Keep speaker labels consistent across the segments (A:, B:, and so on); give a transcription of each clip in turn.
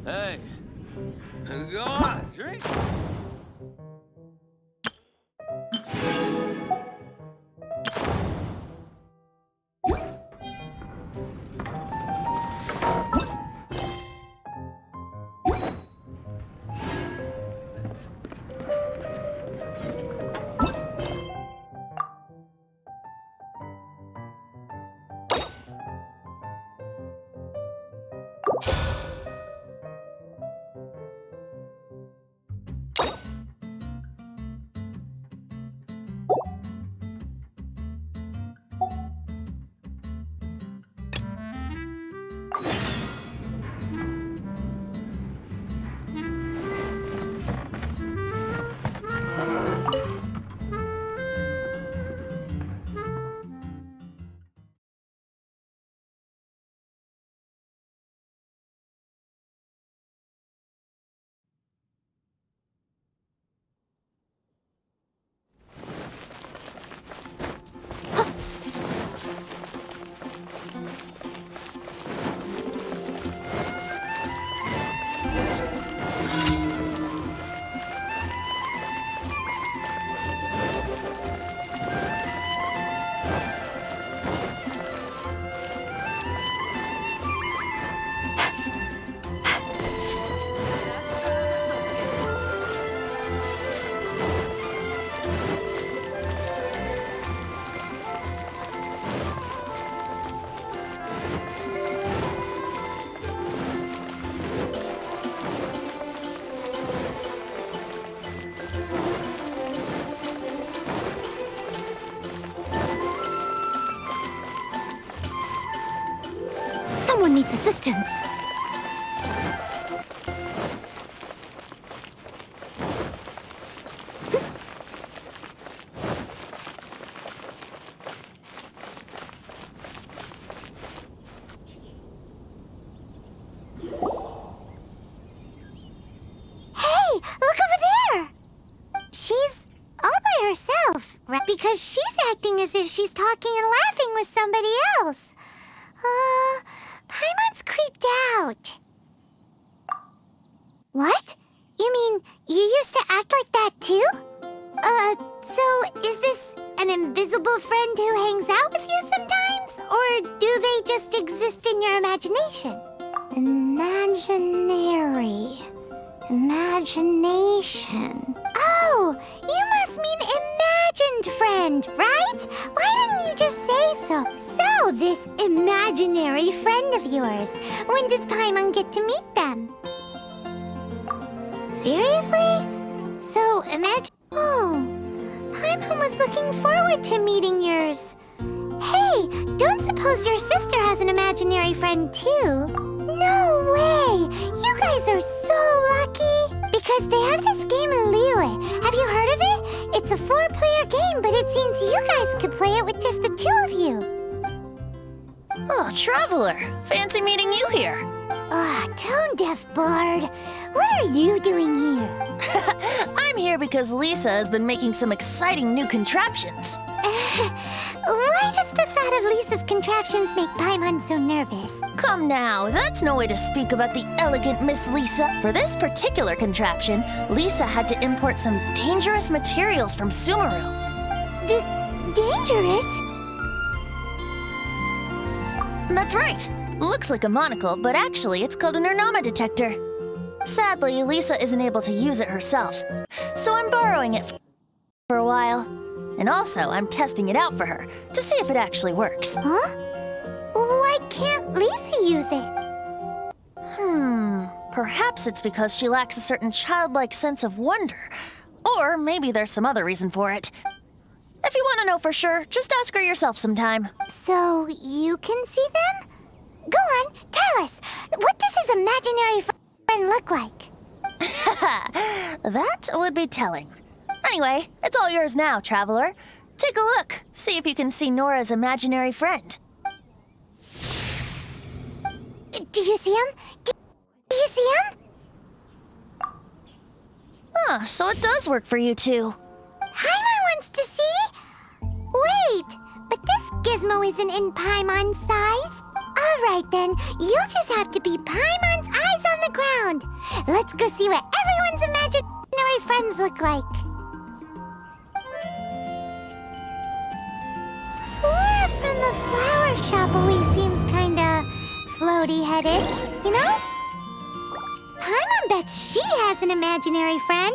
A: Hey, go on, drink.
B: Someone needs assistance. Hey, look over there! She's all by herself, right? Because she's acting as if she's talking and laughing with somebody else. Paimon's creeped out. What? You mean you used to act like that too? So is this an invisible friend who hangs out with you sometimes? Or do they just exist in your imagination? Imagination. Oh, you must mean imagined friend, right? Why didn't you just say so? So, this imaginary friend of yours, when does Paimon get to meet them? Seriously? So, Oh, Paimon was looking forward to meeting yours. Hey, don't suppose your sister has an imaginary friend too? No way! You guys are so lucky! Because they have this game in Liyue. Have you heard of it? It's a 4-player game, but it seems you guys could play it with just the 2 of you.
C: Oh, Traveler! Fancy meeting you here.
B: Tone-deaf bard. What are you doing here?
C: I'm here because Lisa has been making some exciting new contraptions.
B: Why does the thought of Lisa's contraptions make Paimon so nervous?
C: Come now, that's no way to speak about the elegant Miss Lisa. For this particular contraption, Lisa had to import some dangerous materials from Sumeru.
B: Dangerous?
C: That's right. Looks like a monocle, but actually it's called an Ernama detector. Sadly, Lisa isn't able to use it herself, so I'm borrowing it for a while. And also, I'm testing it out for her to see if it actually works.
B: Huh? Why can't Lisa use it?
C: Perhaps it's because she lacks a certain childlike sense of wonder. Or maybe there's some other reason for it. If you want to know for sure, just ask her yourself sometime.
B: So, you can see them? Go on, tell us. What does his imaginary friend look like?
C: That would be telling. Anyway, it's all yours now, Traveler. Take a look. See if you can see Nora's imaginary friend.
B: Do you see him? Do you see him?
C: So it does work for you two.
B: Paimon wants to see? Wait, but this gizmo isn't in Paimon's size. All right then, you'll just have to be Paimon's eyes on the ground. Let's go see what everyone's imaginary friends look like. Flora from the flower shop always seems kinda floaty-headed, you know? Paimon bets she has an imaginary friend.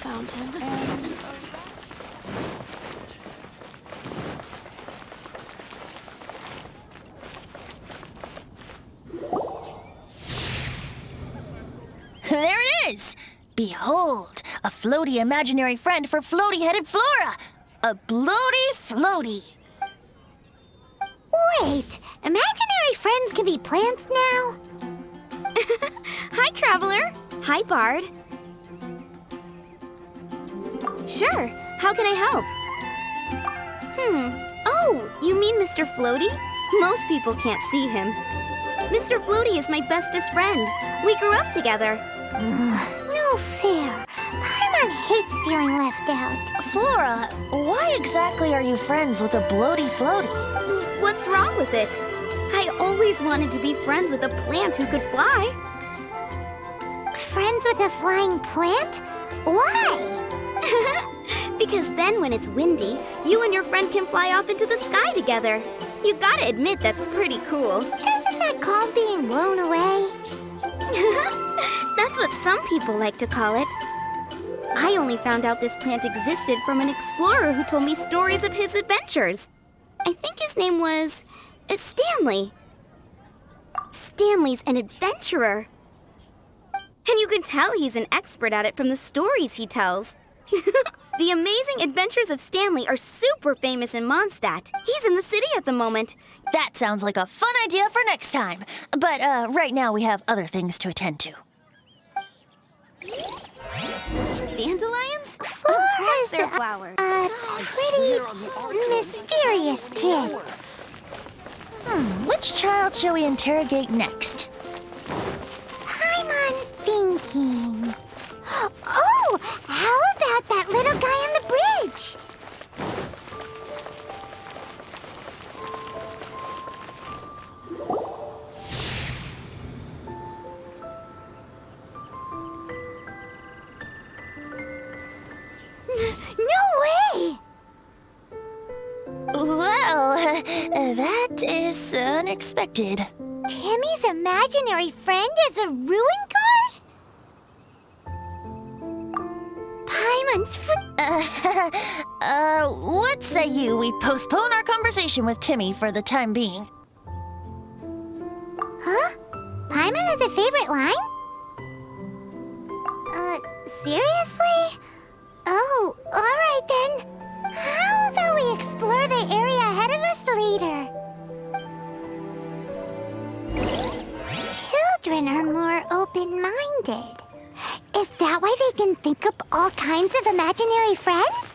D: Fountain.
C: There it is! Behold, a floaty imaginary friend for floaty-headed Flora! A bloaty floaty!
B: Wait, imaginary friends can be plants now?
D: Hi, Traveler. Hi, Bard. Sure, how can I help? Oh, you mean Mr. Floaty? Most people can't see him. Mr. Floaty is my bestest friend. We grew up together.
B: No fair. Paimon hates feeling left out.
C: Flora, why exactly are you friends with a bloaty floaty?
D: What's wrong with it? I always wanted to be friends with a plant who could fly.
B: Friends with a flying plant? Why?
D: Because then when it's windy, you and your friend can fly off into the sky together. You gotta admit that's pretty cool.
B: Isn't that called being blown away?
D: That's what some people like to call it. I only found out this plant existed from an explorer who told me stories of his adventures. I think his name was Stanley. Stanley's an adventurer. And you can tell he's an expert at it from the stories he tells. The amazing adventures of Stanley are super famous in Mondstadt. He's in the city at the moment.
C: That sounds like a fun idea for next time. But right now we have other things to attend to.
D: Dandelions? Of
B: Flora's
D: course they're flowers.
B: a pretty mysterious kid.
C: Which child shall we interrogate next?
B: Paimon's thinking. Oh, how about that little guy on the bridge? No way!
C: Well, that is unexpected.
B: Timmy's imaginary friend is a ruin guard? Paimon's
C: What say we postpone our conversation with Timmy for the time being?
B: Huh? Paimon has a favorite line? Seriously? Oh, alright then. How about we explore the area ahead of us later? Children are more open-minded. Is that why they can think up all kinds of imaginary friends?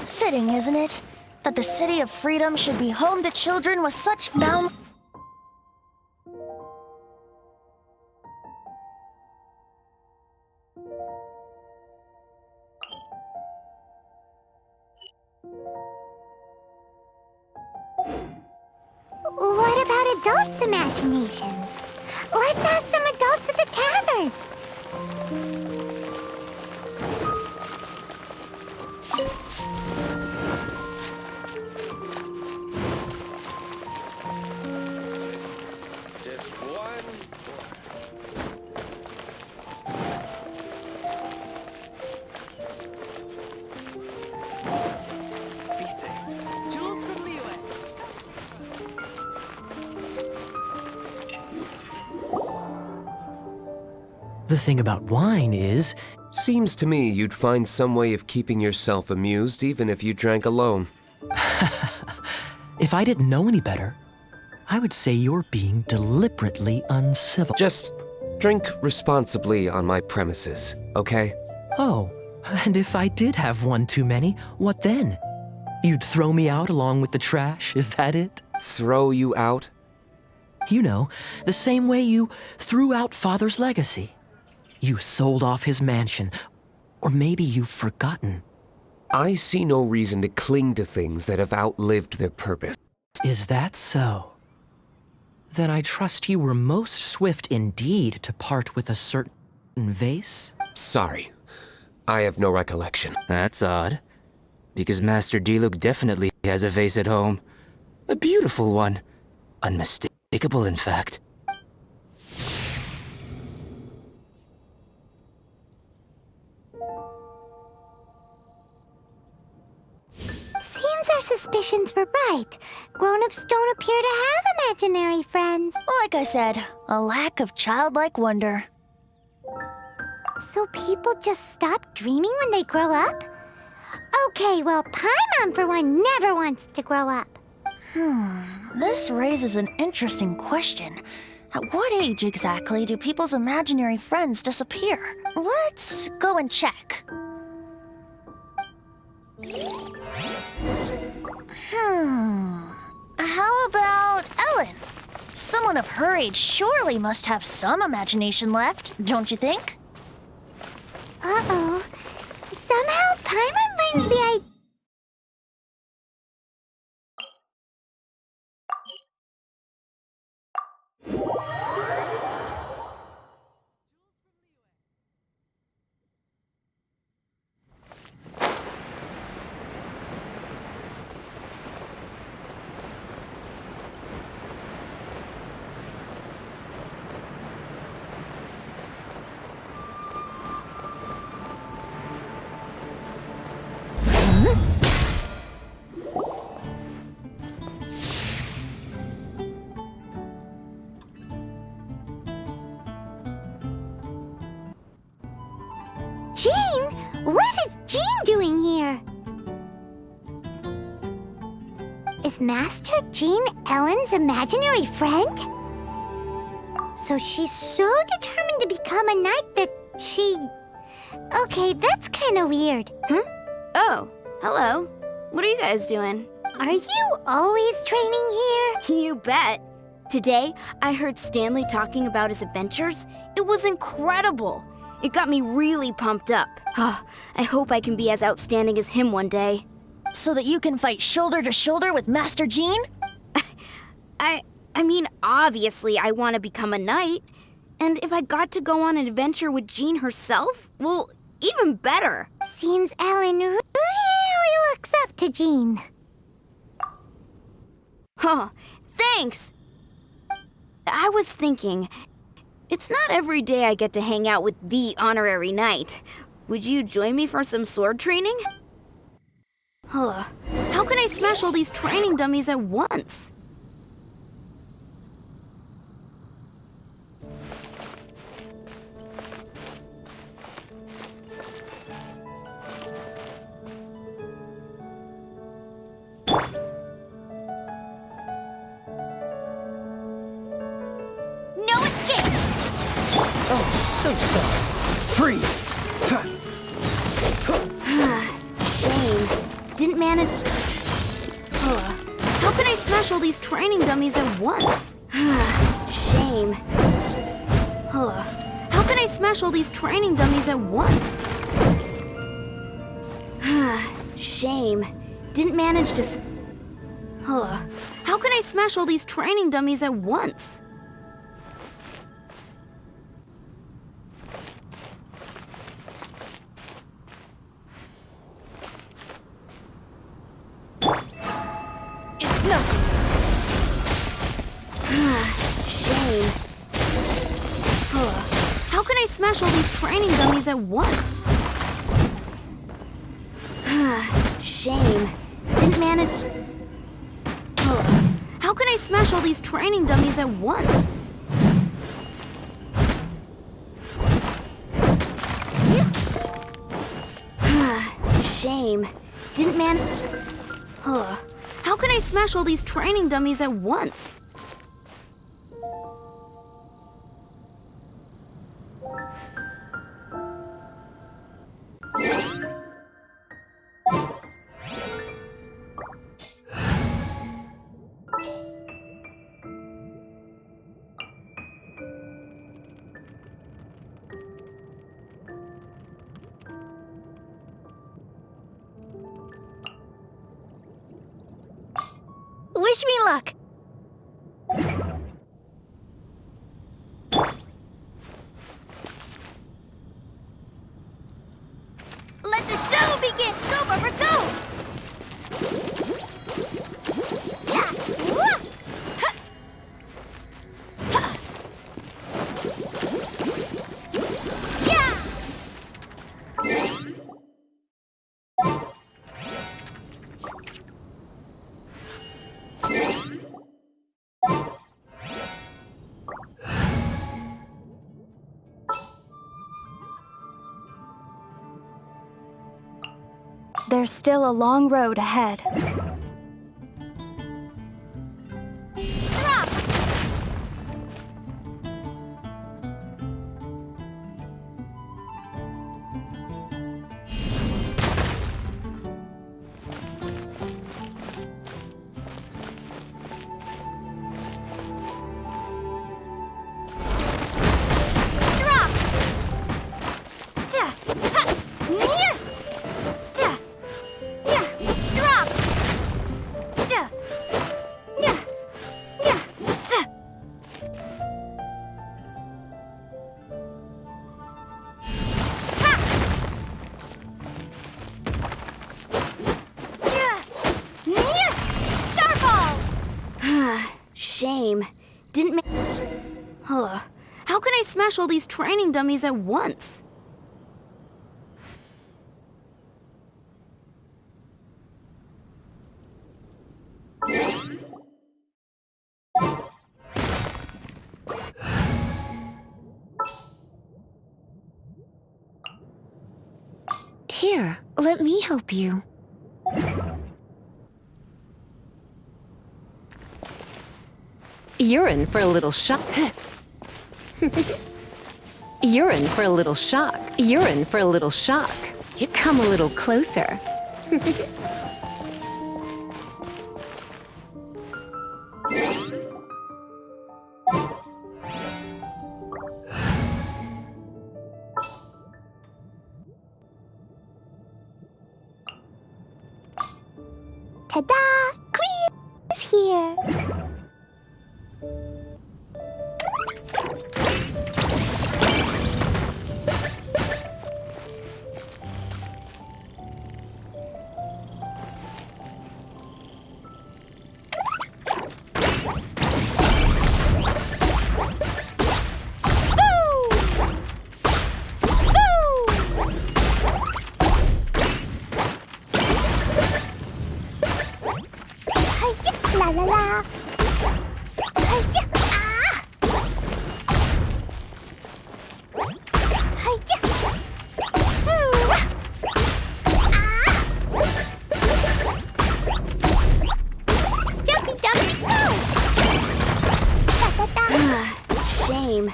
C: Fitting, isn't it? That the City of Freedom should be home to children with such bound...
B: What about adults' imaginations? Let's ask some adults at the tavern.
A: Just one. Be safe. Jules from Liyue.
E: The thing about wine is, Seems to me you'd find some way of keeping yourself amused even if you drank alone.
F: If I didn't know any better, I would say you're being deliberately uncivil.
E: Just drink responsibly on my premises, okay?
F: Oh, and if I did have one too many, what then? You'd throw me out along with the trash, is that it?
E: Throw you out?
F: You know, the same way you threw out Father's legacy. You sold off his mansion, or maybe you've forgotten.
E: I see no reason to cling to things that have outlived their purpose.
F: Is that so? Then I trust you were most swift indeed to part with a certain vase?
E: Sorry, I have no recollection.
G: That's odd, because Master Diluc definitely has a vase at home. A beautiful one. Unmistakable, in fact.
B: Seems our suspicions were right. Grown-ups don't appear to have imaginary friends.
C: Like I said, a lack of childlike wonder.
B: So people just stop dreaming when they grow up? Okay, well, Paimon, for one, never wants to grow up.
C: This raises an interesting question. At what age exactly do people's imaginary friends disappear? Let's go and check. How about Ellen? Someone of her age surely must have some imagination left, don't you think?
B: Uh-oh. Somehow Paimon brings the idea. Jean? What is Jean doing here? Is Master Jean Ellen's imaginary friend? So she's so determined to become a knight that she... Okay, that's kind of weird.
D: Huh? Oh, hello. What are you guys doing?
B: Are you always training here?
D: You bet. Today, I heard Stanley talking about his adventures. It was incredible. It got me really pumped up. I hope I can be as outstanding as him one day.
C: So that you can fight shoulder to shoulder with Master Jean?
D: I mean, obviously I want to become a knight. And if I got to go on an adventure with Jean herself, well, even better.
B: Seems Ellen really looks up to Jean.
D: Huh, thanks. I was thinking, it's not every day I get to hang out with the honorary knight. Would you join me for some sword training? How can I smash all these training dummies at once?
C: No escape!
F: Oh, so sorry. Freeze!
D: Shame. Didn't manage... How can I smash all these training dummies at once? Shame. How can I smash all these training dummies at once? Shame. Didn't manage to... How can I smash all these training dummies at once? It's nothing. Shame. How can I smash all these training dummies at once? Shame. Didn't manage... How can I smash all these training dummies at once? shame. Didn't man... Huh. How can I smash all these training dummies at once?
C: Wish me luck!
B: Let the show begin! Go, Barbara, go! Yeah! Wah! Ha! Ha! Yeah!
H: There's still a long road ahead.
B: Drop! Drop! Da! Ha! Nya! Da! Nya! Drop! Da! Nya! Nya! Sa! Ha! Nya! Nya! Starball!
D: Shame. Didn't make... Huh. How can I smash all these training dummies at once?
H: Here, let me help you.
I: You're in for a little shock. You're in for a little shock. You're in for a little shock. You come a little closer.
B: Ta-da! Clea is here! La la la! Hi-ya! Ah! Hi-ya! Ooh! Ah! Jumpy dumpy go! Da-da-da!
D: Shame.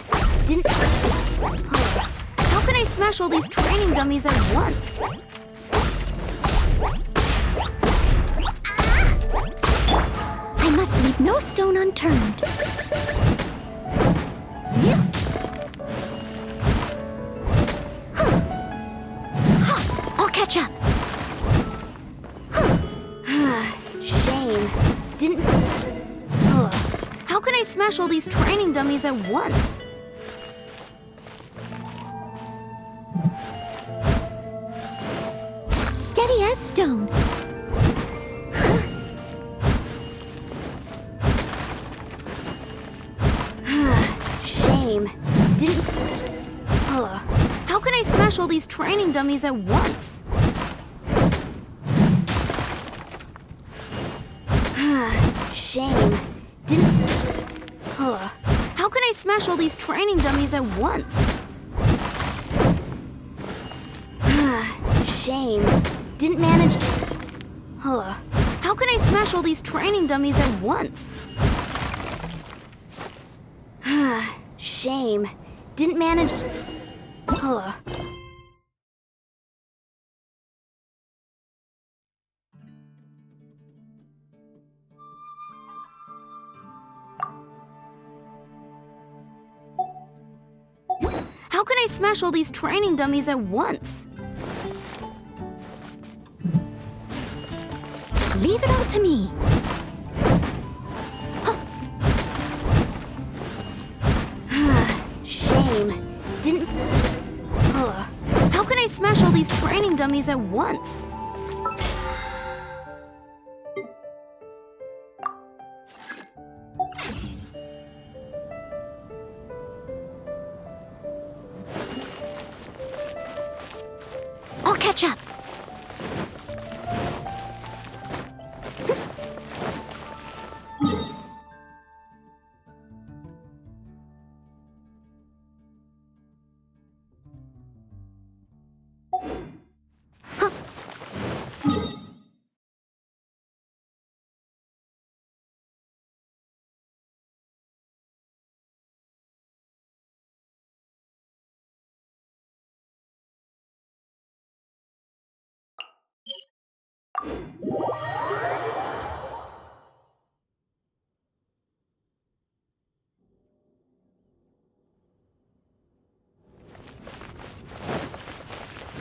D: Didn't... Huh. How can I smash all these training dummies at once?
B: I must leave no stone unturned. Yeah. Huh. Huh. I'll catch up.
D: Shame. Didn't... Huh. How can I smash all these training dummies at once?
B: Steady as stone.
D: Shame. Didn't... How can I smash all these training dummies at once? Shame. Didn't... How can I smash all these training dummies at once? Shame. Didn't man... How can I smash all these training dummies at once? Shame. Didn't manage. How can I smash all these training dummies at once? Leave it all to me. Shame. Didn't... How can I smash all these training dummies at once?
B: I'll catch up.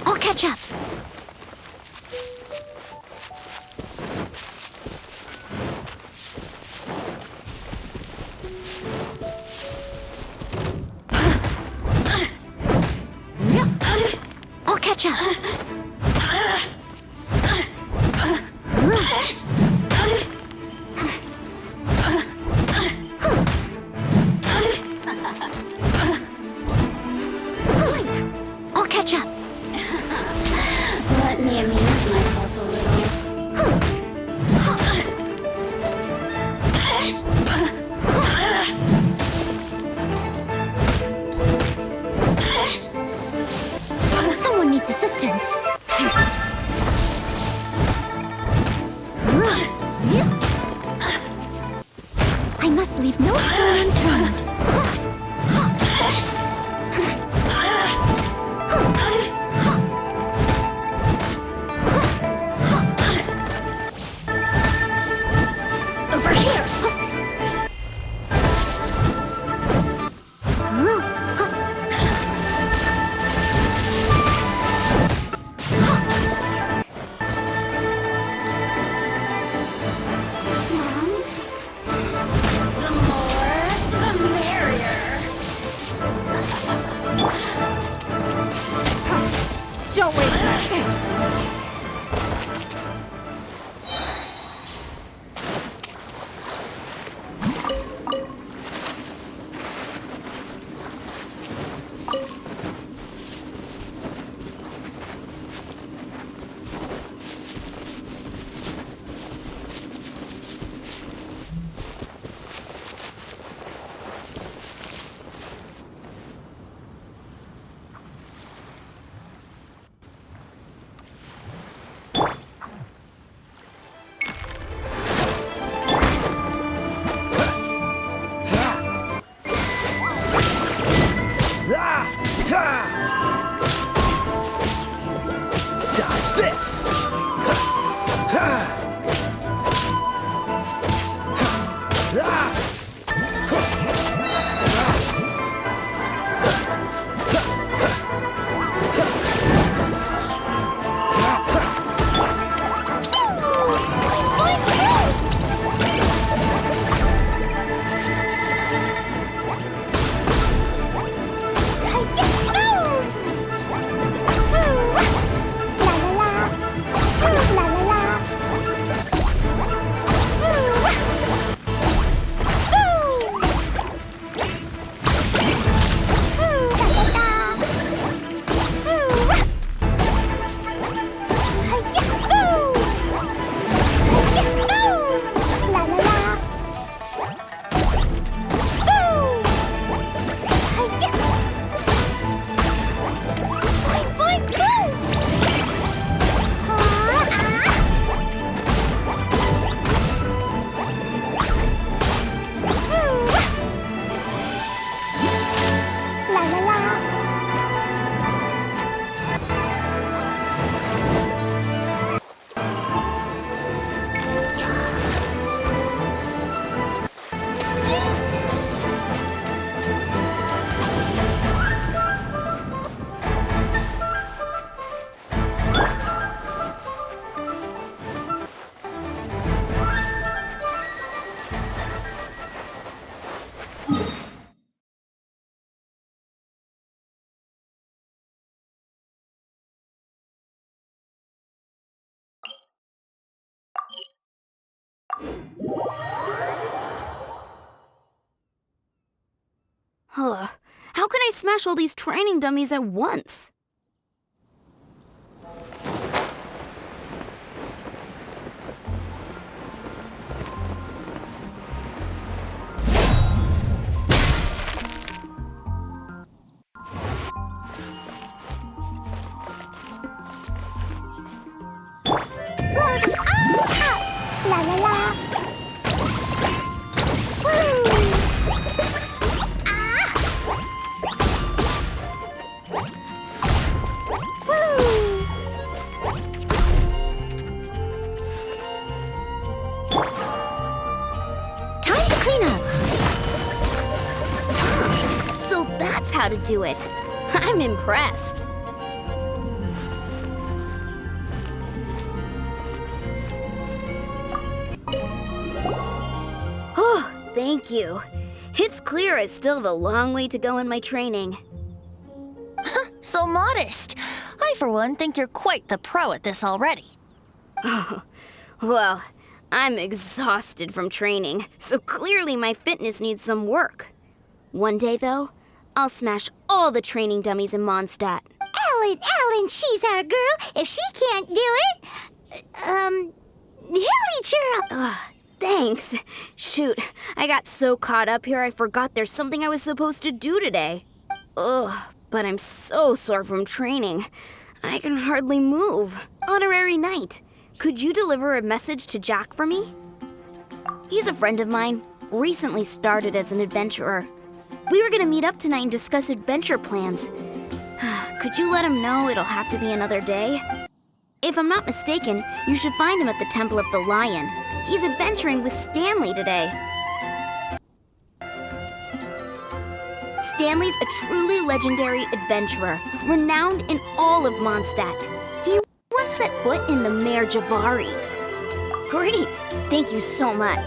B: I'll catch up. I'll catch up. I'll catch up.
H: Let me amuse myself a little.
B: Someone needs assistance.
D: How can I smash all these training dummies at once?
B: La la la. Woo. Ah. Woo.
D: Time to clean up. So that's how to do it. I'm impressed. Oh, thank you. It's clear I still have a long way to go in my training.
C: So modest. I, for one, think you're quite the pro at this already.
D: Well, I'm exhausted from training, so clearly my fitness needs some work. One day, though, I'll smash all the training dummies in Mondstadt.
B: Ellen, she's our girl. If she can't do it, Hilly Churl.
D: Thanks. Shoot, I got so caught up here I forgot there's something I was supposed to do today. But I'm so sore from training. I can hardly move. Honorary Knight, could you deliver a message to Jack for me? He's a friend of mine, recently started as an adventurer. We were gonna meet up tonight and discuss adventure plans. Could you let him know it'll have to be another day? If I'm not mistaken, you should find him at the Temple of the Lion. He's adventuring with Stanley today. Stanley's a truly legendary adventurer, renowned in all of Mondstadt. He once set foot in the Mare Javari. Great! Thank you so much.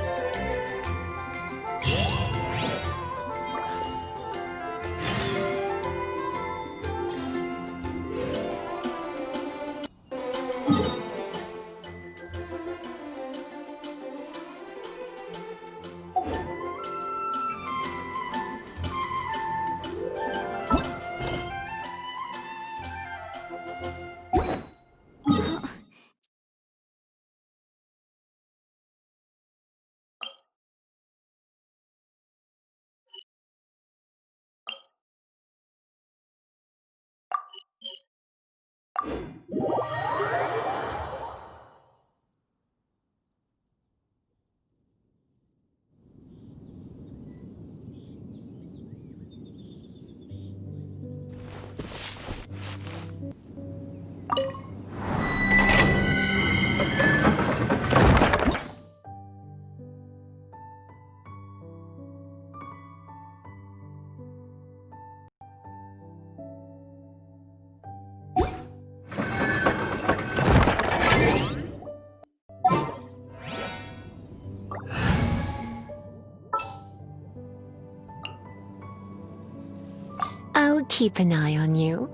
I: I'll keep an eye on you.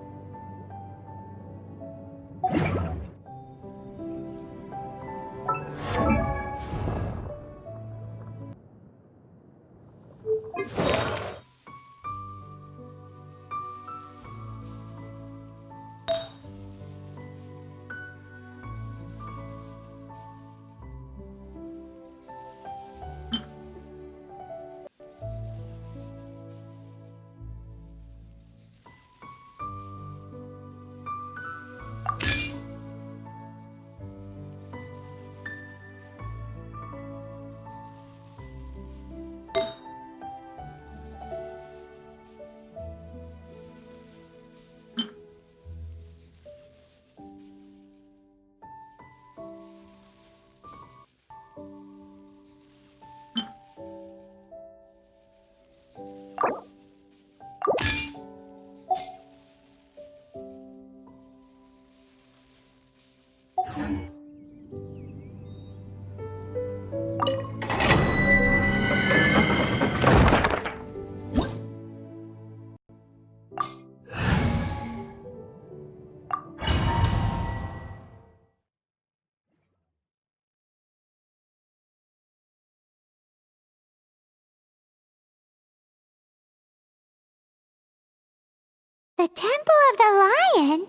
B: The Temple of the Lion?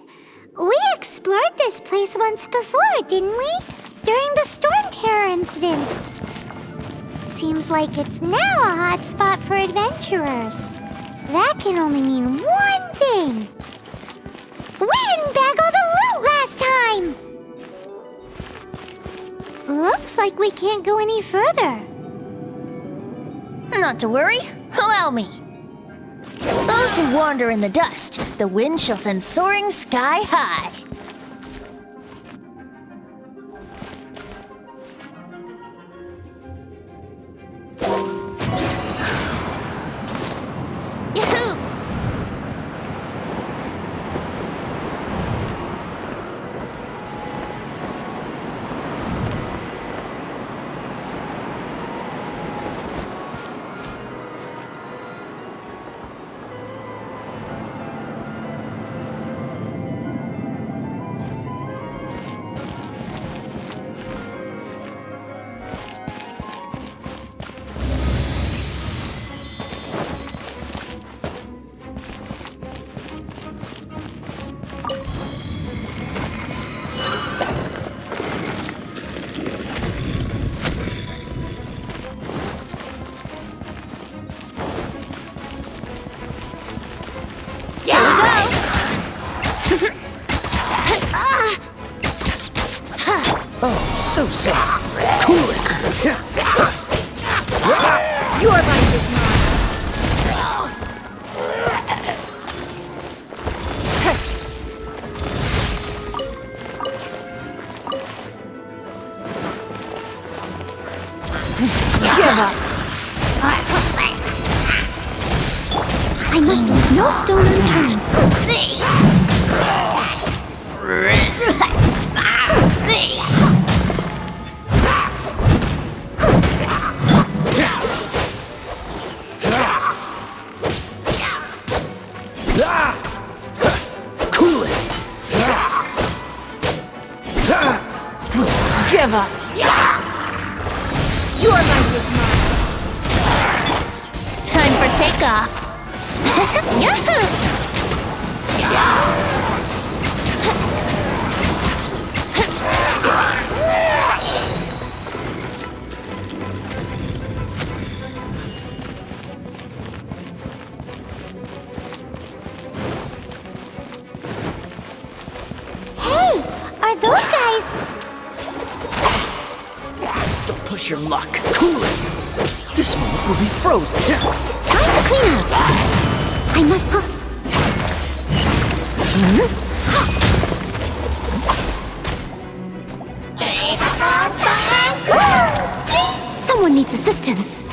B: We explored this place once before, didn't we? During the Storm Terror incident. Seems like it's now a hot spot for adventurers. That can only mean one thing. We didn't bag all the loot last time! Looks like we can't go any further.
C: Not to worry. Allow me. Those who wander in the dust, the wind shall send soaring sky high. Yahoo!
F: So sad. Cool it.
A: Your life is mine.
B: Give up. I must leave no stone unturned.
F: Cool it.
A: Give up. Your life is mine.
C: Time for takeoff. Yahoo!
B: Hey, are those guys?
F: Don't push your luck. Cool it. This moment will be frozen.
B: Time to clean up. I must go. Someone needs assistance.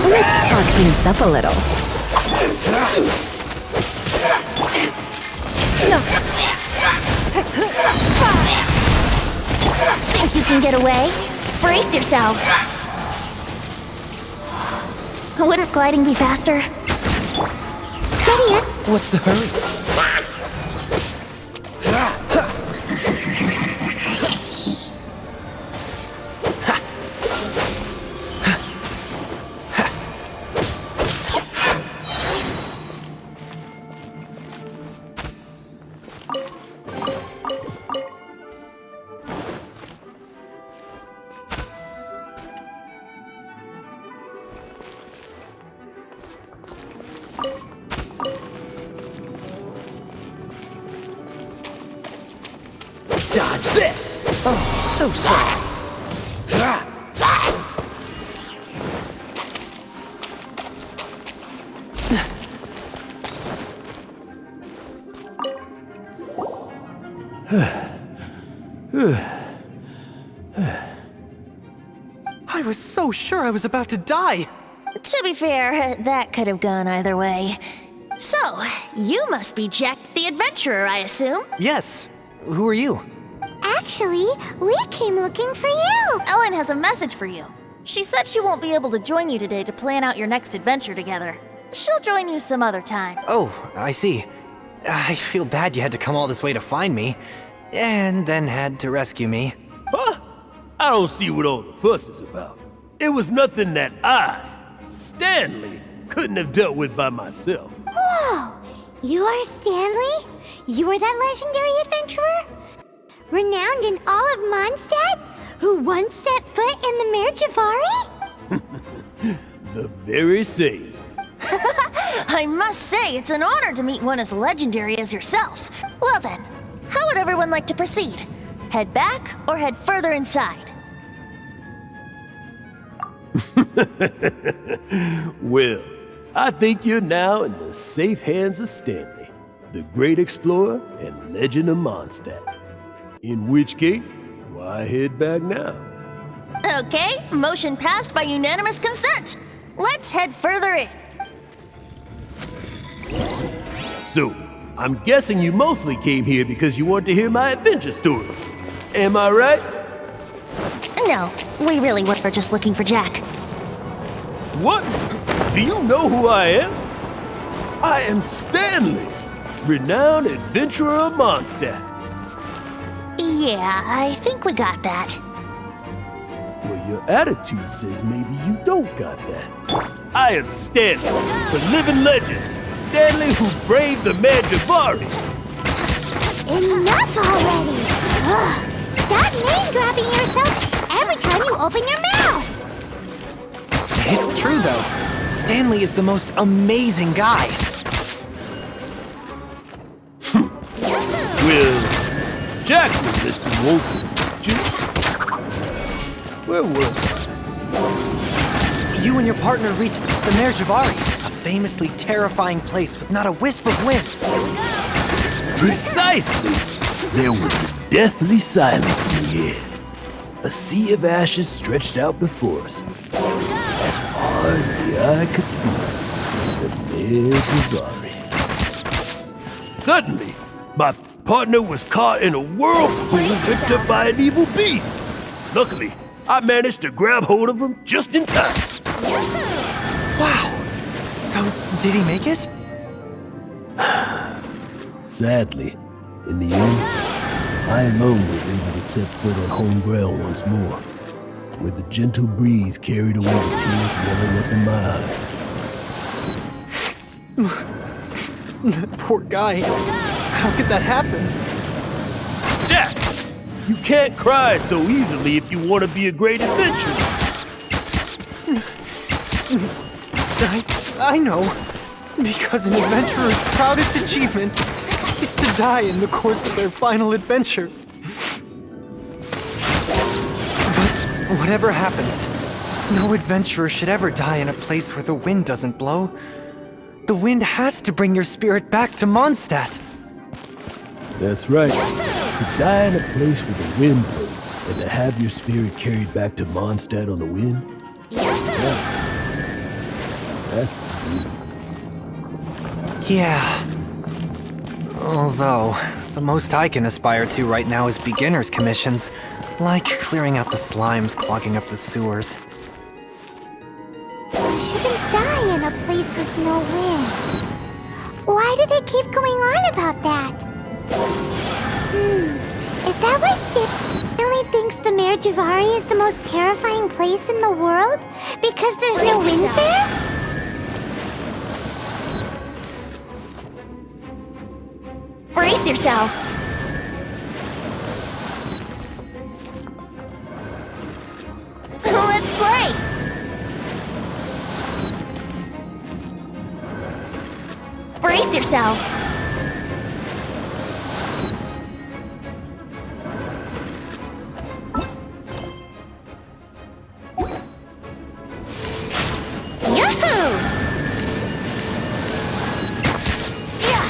I: Let's talk things up a little.
C: Think you can get away? Brace yourself. Wouldn't gliding be faster?
B: Steady it.
F: What's the hurry? Dodge this! Oh, so sorry.
J: I was so sure I was about to die.
C: To be fair, that could have gone either way. So, you must be Jack the Adventurer, I assume?
J: Yes. Who are you?
B: Actually, we came looking for you.
C: Ellen has a message for you. She said she won't be able to join you today to plan out your next adventure together. She'll join you some other time.
J: Oh, I see. I feel bad you had to come all this way to find me, and then had to rescue me.
F: Huh?
K: I don't see what all the fuss is about. It was nothing that I, Stanley, couldn't have dealt with by myself.
B: Whoa! You are Stanley? You are that legendary adventurer? Renowned in all of Mondstadt? Who once set foot in the Mare Javari?
K: The very same.
C: I must say, it's an honor to meet one as legendary as yourself. Well then, how would everyone like to proceed? Head back or head further inside?
K: Well, I think you're now in the safe hands of Stanley, the great explorer and legend of Mondstadt. In which case, why head back now?
C: Okay, motion passed by unanimous consent. Let's head further in.
K: So, I'm guessing you mostly came here because you want to hear my adventure stories. Am I right?
C: No, we really were just looking for Jack.
K: What? Do you know who I am? I am Stanley, renowned adventurer of Mondstadt.
C: Yeah, I think we got that.
K: Well, your attitude says maybe you don't got that. I am Stanley, the living legend. Stanley who braved the Mare Javari.
B: Enough already! Ugh. Stop name-dropping yourself every time you open your mouth!
J: It's true, though. Stanley is the most amazing guy.
K: Well, Jack will listen, won't you? Where was I?
J: You and your partner reached the Mare Javari, a famously terrifying place with not a wisp of wind.
K: Precisely! There was a deathly silence in the air. A sea of ashes stretched out before us. As far as the eye could see, the Mare Javari. Suddenly, my partner was caught in a whirlpool whipped up by an evil beast. Luckily, I managed to grab hold of him just in time.
J: Wow! So, did he make it?
K: Sadly, in the end, I alone was able to set foot on home ground once more, where the gentle breeze carried away the tears welling up in my eyes.
J: That poor guy. How could that happen?
K: Jack! You can't cry so easily if you want to be a great adventurer.
J: I know. Because an adventurer's proudest achievement is to die in the course of their final adventure. But whatever happens, no adventurer should ever die in a place where the wind doesn't blow. The wind has to bring your spirit back to Mondstadt.
K: That's right. To die in a place where the wind blows and to have your spirit carried back to Mondstadt on the wind? That's the dream.
J: Yeah. Although, the most I can aspire to right now is beginner's commissions, like clearing out the slimes clogging up the sewers.
B: You shouldn't die in a place with no wind. Why do they keep going on about that? Is that why Stanley thinks the Mare Javari is the most terrifying place in the world? Because there's no wind there?
C: Brace yourselves. Let's play. Brace yourselves. Yahoo! Yeah.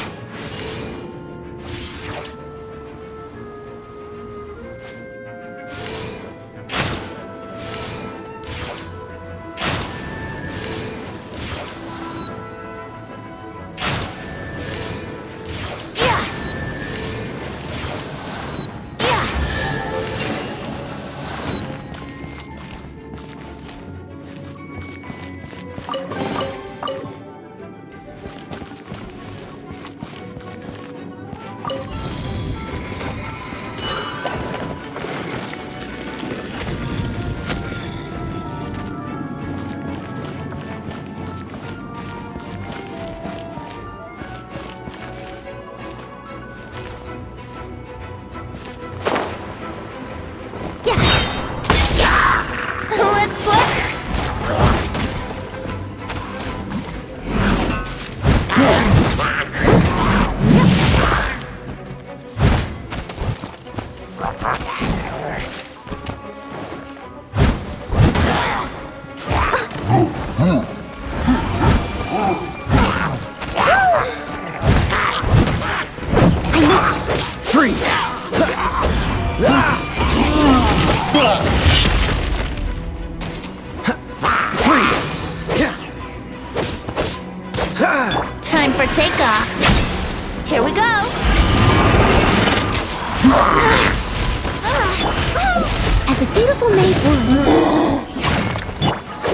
B: as a dutiful maid would.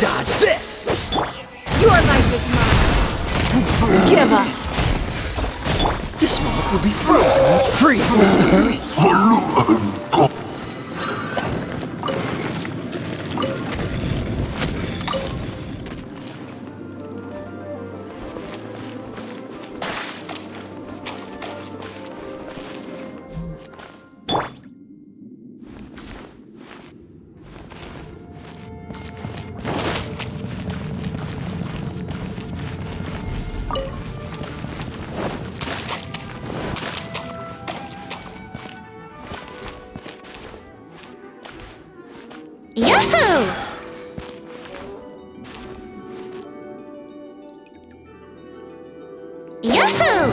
K: Dodge this!
A: Your life is mine. Give up.
K: This smoke will be frozen and free. What's the hurry?
C: Yahoo! Yahoo!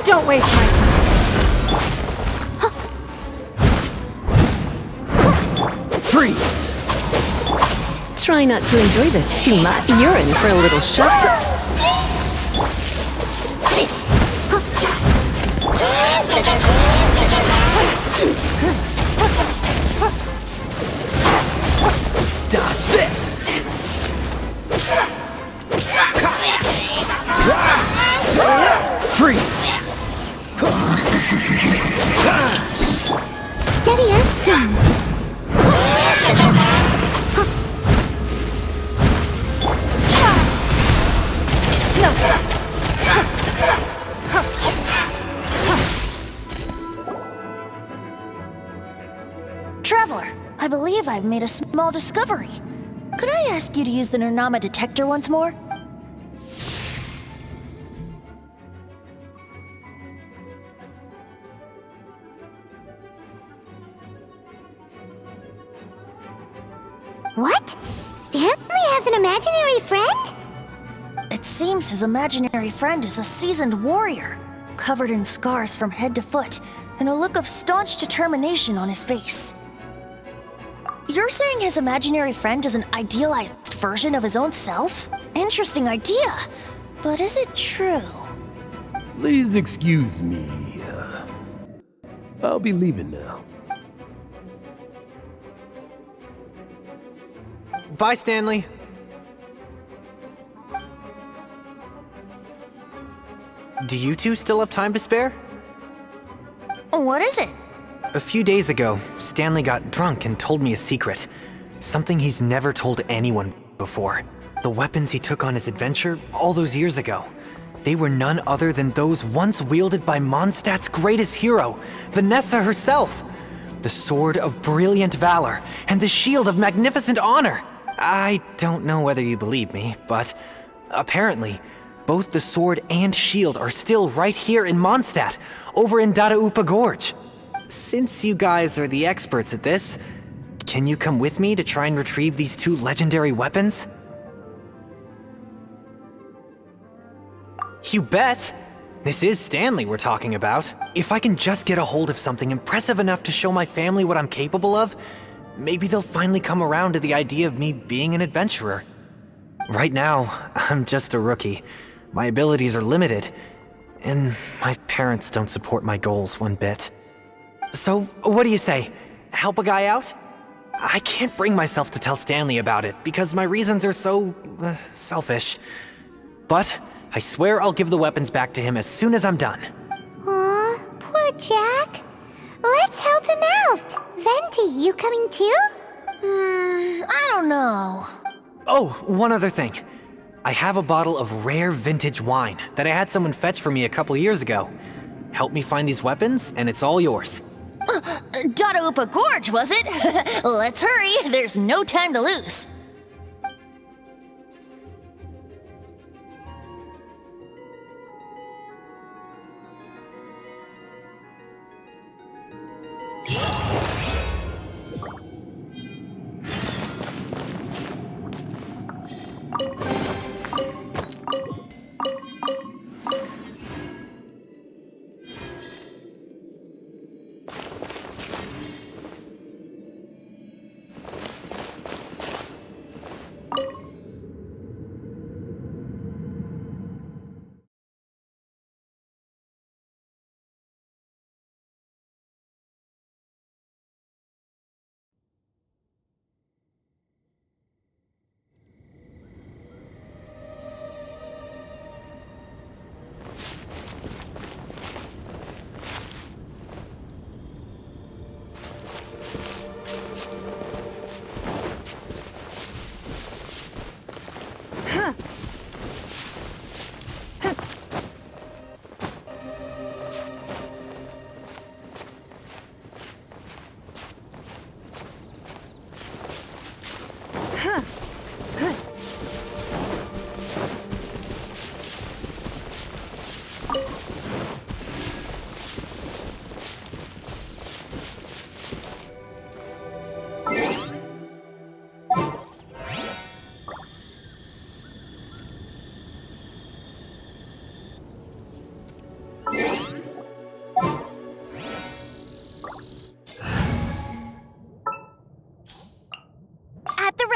A: Don't waste my time.
K: Freeze!
I: Try not to enjoy this too much. You're in for a little shock.
K: Dodge this! Freeze!
B: Steady as stone.
C: Traveler, I believe I've made a small discovery. Could I ask you to use the Nernama detector once more?
B: What? Stanley has an imaginary friend?
C: It seems his imaginary friend is a seasoned warrior, covered in scars from head to foot, and a look of staunch determination on his face. You're saying his imaginary friend is an idealized version of his own self? Interesting idea, but is it true?
K: Please excuse me. I'll be leaving now.
J: Bye, Stanley. Do you two still have time to spare?
C: What is it?
J: A few days ago, Stanley got drunk and told me a secret. Something he's never told anyone before. The weapons he took on his adventure all those years ago. They were none other than those once wielded by Mondstadt's greatest hero, Vanessa herself. The Sword of Brilliant Valor and the Shield of Magnificent Honor. I don't know whether you believe me, but apparently, both the sword and shield are still right here in Mondstadt, over in Dadaupa Gorge. Since you guys are the experts at this, can you come with me to try and retrieve these two legendary weapons? You bet! This is Stanley we're talking about. If I can just get a hold of something impressive enough to show my family what I'm capable of, maybe they'll finally come around to the idea of me being an adventurer. Right now, I'm just a rookie. My abilities are limited, and my parents don't support my goals one bit. So, what do you say? Help a guy out? I can't bring myself to tell Stanley about it, because my reasons are so, selfish. But I swear I'll give the weapons back to him as soon as I'm done.
B: Aw, poor Jack. Let's help him out. Venti, you coming too?
C: I don't know.
J: Oh, one other thing. I have a bottle of rare vintage wine that I had someone fetch for me a couple years ago. Help me find these weapons, and it's all yours.
C: Dadaupa Gorge, was it? Let's hurry, there's no time to lose.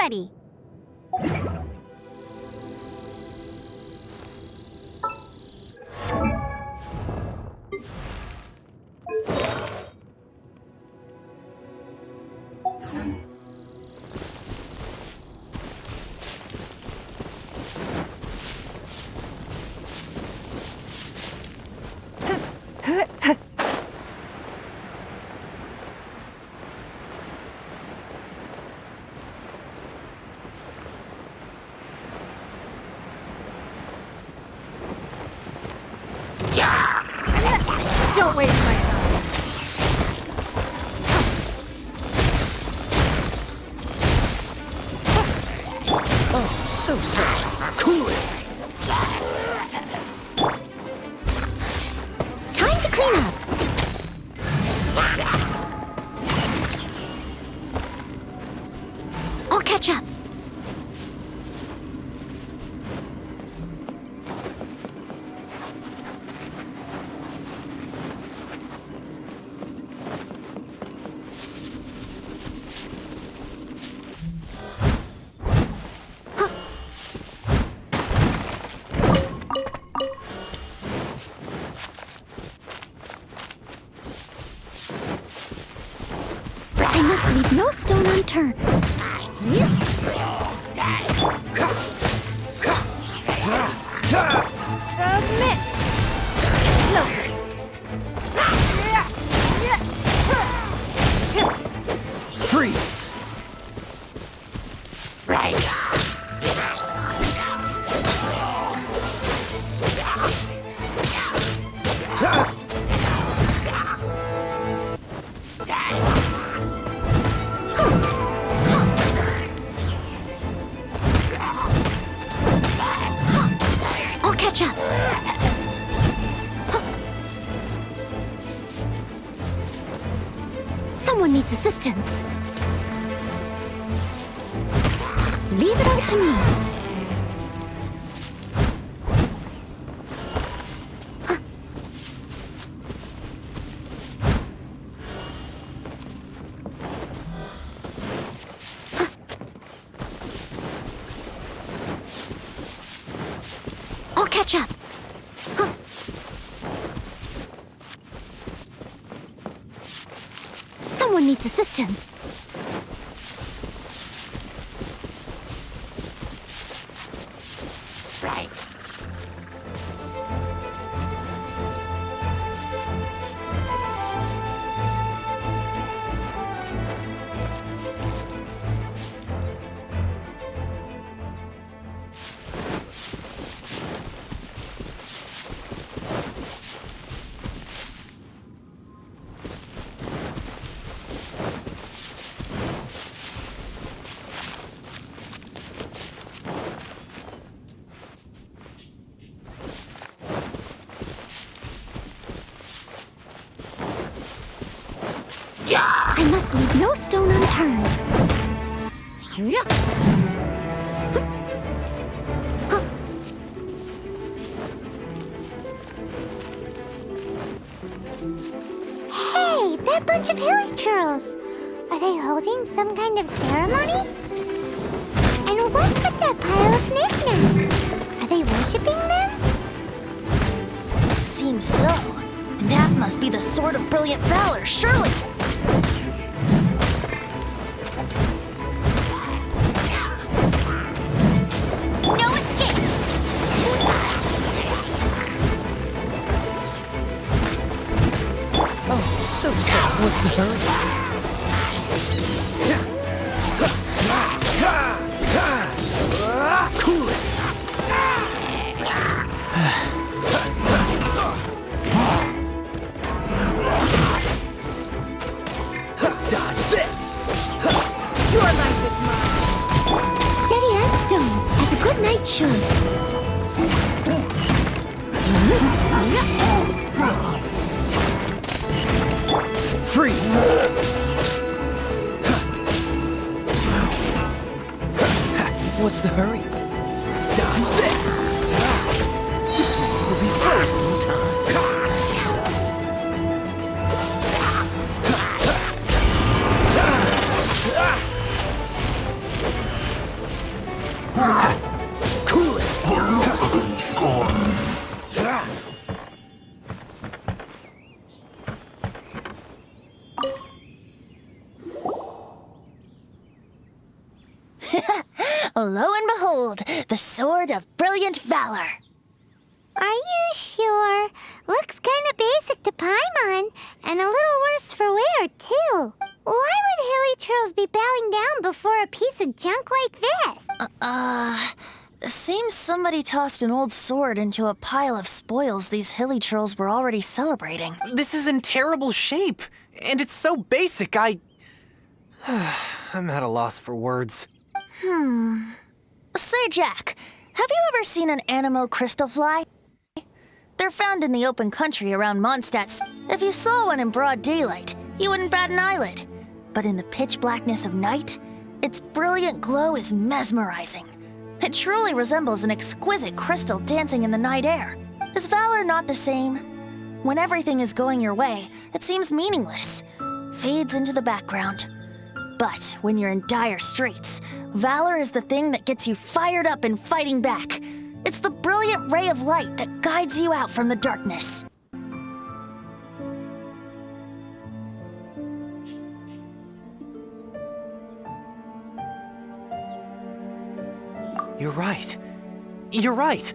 B: ready.
A: Don't waste my time.
F: Oh, so sorry. Cool it.
B: Time to clean up. I'll catch up. I must leave no stone unturned.
A: Submit! Slowly.
F: Freeze!
B: I'll catch up. Someone needs assistance. Leave it all to me. I'll catch up. Someone needs assistance. I must leave no stone unturned. Hey, that bunch of hilly churls. Are they holding some kind of ceremony? And what's with that pile of knickknacks? Are they worshipping them?
C: Seems so. And that must be the sword of brilliant valor, surely.
B: No escape!
F: Oh, so sorry. What's the hurry? Cool it. Dodge this.
A: Your life is mine.
B: Steady as stone, as a good knight should.
F: Freeze. What's the hurry? Dodge this. This one will be frozen in time.
J: Cool it!
C: Lo and behold, the Sword of Brilliant Valor.
B: Are you sure? Looks kinda basic to Paimon, and a little worse for wear, too. Why would hilly trolls be bowing down before a piece of junk like this?
C: Seems somebody tossed an old sword into a pile of spoils these hilly trolls were already celebrating.
J: This is in terrible shape, and it's so basic, I'm at a loss for words.
C: Say, Jack, have you ever seen an Anemo crystal fly? They're found in the open country around Mondstadt. If you saw one in broad daylight, you wouldn't bat an eyelid. But in the pitch blackness of night, its brilliant glow is mesmerizing. It truly resembles an exquisite crystal dancing in the night air. Is valor not the same? When everything is going your way, it seems meaningless, fades into the background. But when you're in dire straits, valor is the thing that gets you fired up and fighting back. It's the brilliant ray of light that guides you out from the darkness.
J: You're right. You're right.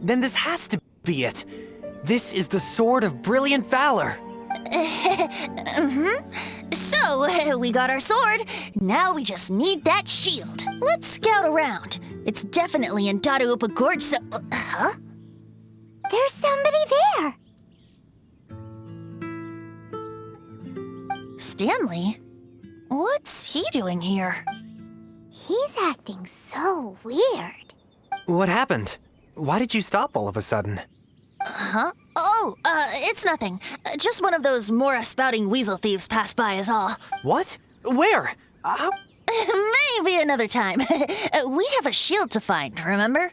J: Then this has to be it. This is the Sword of Brilliant Valor.
C: So, we got our sword. Now we just need that shield. Let's scout around. It's definitely in Dadaupa Gorge, so... huh?
B: There's somebody there.
C: Stanley? What's he doing here?
B: He's acting so weird.
J: What happened? Why did you stop all of a sudden?
C: Huh? Oh, it's nothing. Just one of those Mora-spouting weasel thieves passed by is all.
J: What? Where?
C: Maybe another time. We have a shield to find, remember?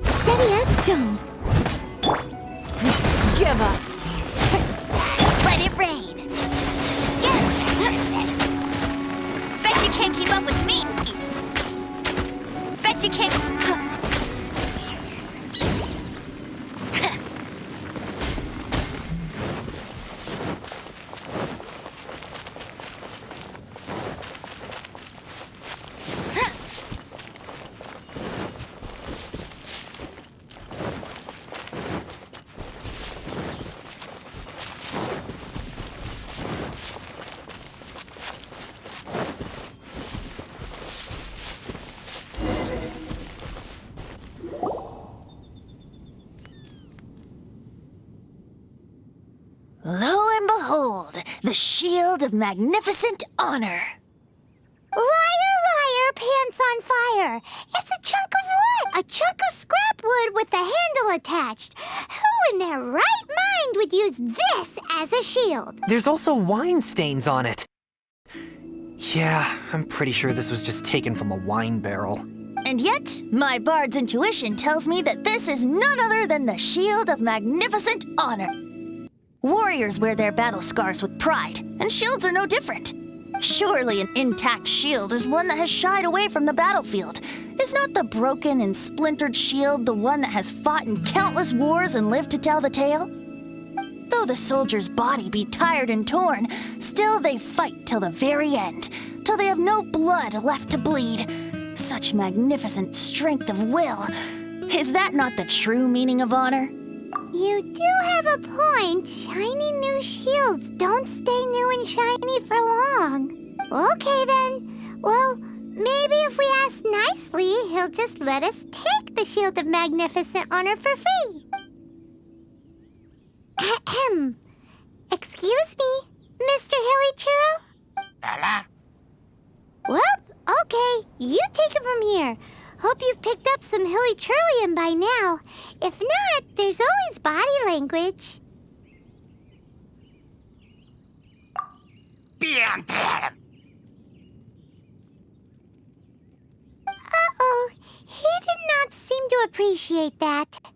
B: Steady as stone.
A: Give up.
D: Let it rain. Bet you can't keep up with me. Bet you can't.
C: Lo and behold, the shield of magnificent honor.
B: Liar, liar, pants on fire. It's a chunk of wood. A chunk of scrap wood with the handle attached. Who in their right mind would use this as a shield?
J: There's also wine stains on it. Yeah, I'm pretty sure this was just taken from a wine barrel.
C: And yet, my bard's intuition tells me that this is none other than the shield of magnificent honor. Warriors wear their battle scars with pride, and shields are no different. Surely an intact shield is one that has shied away from the battlefield. Is not the broken and splintered shield the one that has fought in countless wars and lived to tell the tale? Though the soldier's body be tired and torn, still they fight till the very end, till they have no blood left to bleed. Such magnificent strength of will. Is that not the true meaning of honor?
B: You do have a point. Shiny new shields don't stay new and shiny for long. Okay then. Well, maybe if we ask nicely, he'll just let us take the Shield of Magnificent Honor for free. Ahem. Excuse me, Mr. Hilly Churro?
L: Bella?
B: Well, okay. You take it from here. Hope you've picked up some hilly trillium by now. If not, there's always body language. Uh-oh, he did not seem to appreciate that.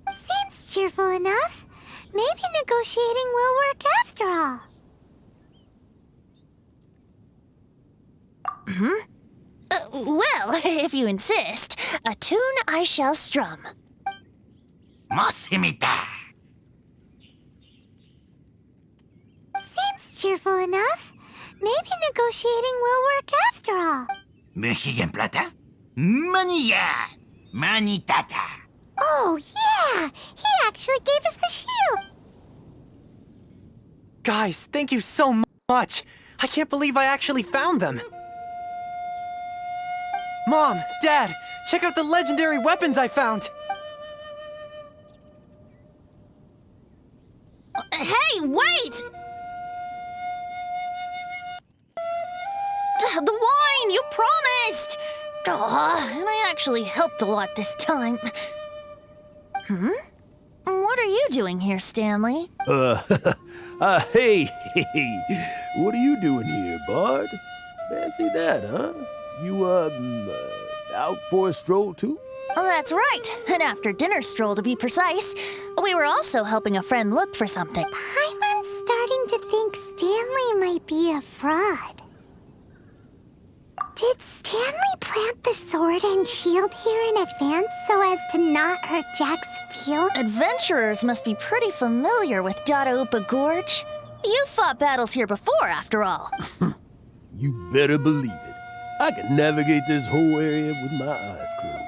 B: Seems cheerful enough. Maybe negotiating will work after all.
C: Well, if you insist, a tune I shall strum.
B: Seems cheerful enough. Maybe negotiating will work after all.
L: Mexican plata? Manilla! Manitata!
B: Oh, yeah! He actually gave us the shield!
J: Guys, thank you so much! I can't believe I actually found them! Mom, Dad, check out the legendary weapons I found!
C: Hey, wait! The wine, you promised! And I actually helped a lot this time. What are you doing here, Stanley?
K: Hey, what are you doing here, Bard? Fancy that, huh? You, out for a stroll too?
C: That's right. An after-dinner stroll, to be precise. We were also helping a friend look for something.
B: Paimon's starting to think Stanley might be a fraud. Did Stanley plant the sword and shield here in advance so as to not hurt Jack's field?
C: Adventurers must be pretty familiar with Dadaupa Gorge. You've fought battles here before, after all.
K: You better believe it. I can navigate this whole area with my eyes closed.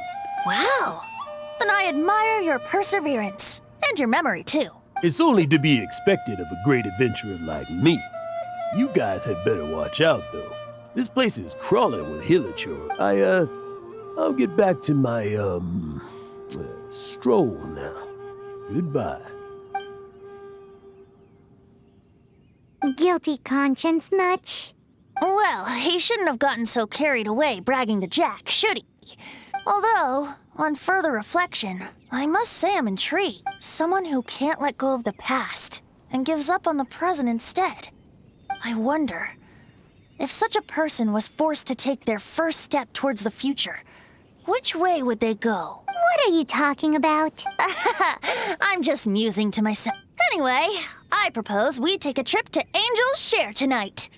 C: Wow. Then I admire your perseverance. And your memory, too.
K: It's only to be expected of a great adventurer like me. You guys had better watch out, though. This place is crawling with Hilichur. I'll get back to my, stroll now. Goodbye.
B: Guilty conscience much?
C: Well, he shouldn't have gotten so carried away bragging to Jack, should he? Although, on further reflection, I must say I'm intrigued. Someone who can't let go of the past and gives up on the present instead. I wonder, if such a person was forced to take their first step towards the future, which way would they go?
B: What are you talking about?
C: I'm just musing to myself. Anyway, I propose we take a trip to Angel's Share tonight.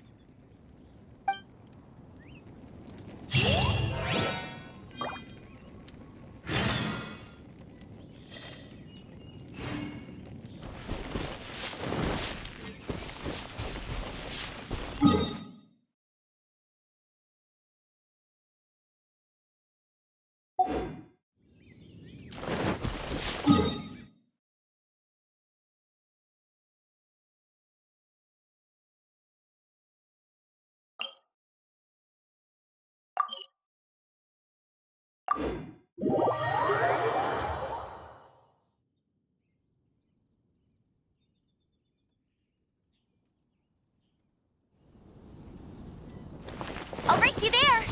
C: I'll race you there!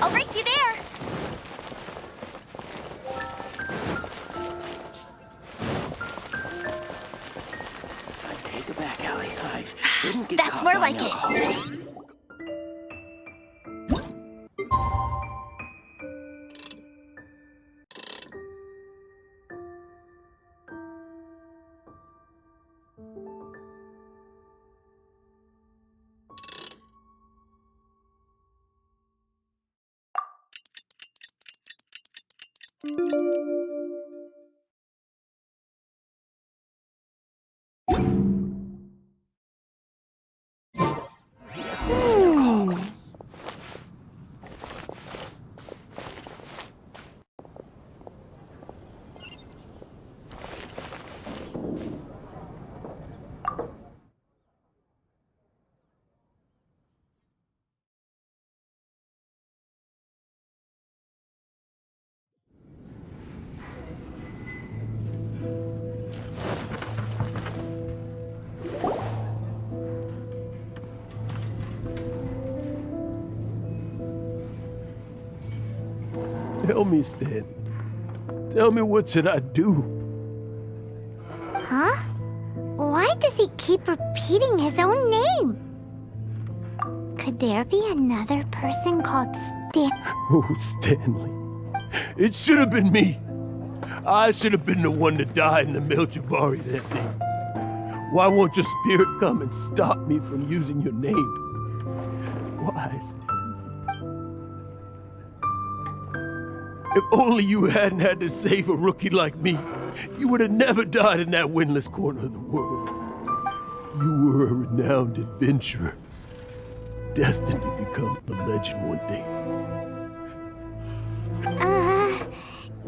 C: I'll race you there!
F: Take it back, Allie. I didn't get
C: That's
F: caught
C: more
F: by
C: like
F: alcohol.
C: it.
K: Tell me, Stanley. Tell me, what should I do?
B: Huh? Why does he keep repeating his own name? Could there be another person called Stan?
K: Oh, Stanley. It should have been me. I should have been the one to die in the Meljabari that day. Why won't your spirit come and stop me from using your name? Why, Stanley? If only you hadn't had to save a rookie like me, you would have never died in that windless corner of the world. You were a renowned adventurer, destined to become a legend one day.